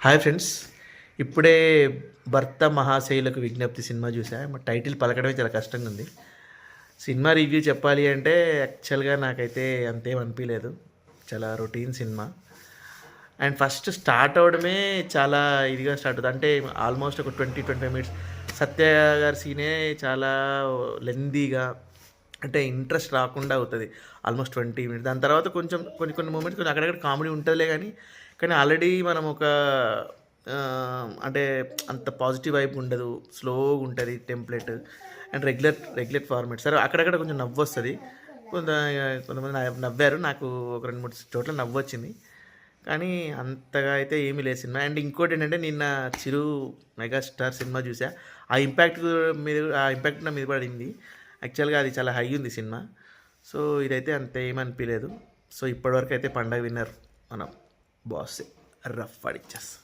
Hi friends, ఇప్పుడే భర్త మహాశైలకు విజ్ఞప్తి సినిమా చూసా. టైటిల్ పలకడమే చాలా కష్టంగా ఉంది. సినిమా రివ్యూ చెప్పాలి అంటే యాక్చువల్గా నాకైతే అంతేం అనిపించలేదు. చాలా routine cinema. And first start అవడమే చాలా ఇదిగా స్టార్ట్ అవుతుంది. అంటే ఆల్మోస్ట్ ఒక 20-25 మినిట్స్ సత్య గారి సీనే చాలా లెందీగా, అంటే ఇంట్రెస్ట్ రాకుండా అవుతుంది. Almost 20 minutes. దాని తర్వాత కొంచెం కొన్ని మూమెంట్స్ కొంచెం అక్కడక్కడ కామెడీ ఉంటుందిలే, కానీ ఆల్రెడీ మనం ఒక అంటే అంత పాజిటివ్ వైపు ఉండదు, స్లోగా ఉంటుంది టెంప్లెట్ అండ్ రెగ్యులర్ ఫార్మేట్. సరే అక్కడక్కడ కొంచెం నవ్వు వస్తుంది. కొంతమంది నవ్వారు, నాకు ఒక 2-3 చోట్ల నవ్వు వచ్చింది, కానీ అంతగా అయితే ఏమీ లేదు సినిమా. అండ్ ఇంకోటి ఏంటంటే, నిన్న చిరు మెగాస్టార్ సినిమా చూసా. ఆ ఇంపాక్ట్ నా మీద పడింది. యాక్చువల్గా అది చాలా హై ఉంది సినిమా. సో ఇదైతే అంత ఏమనిపించలేదు. సో ఇప్పటివరకు అయితే పండగ విన్నర్ మనం బాస్ రఫ్ అడిచేస్తాం.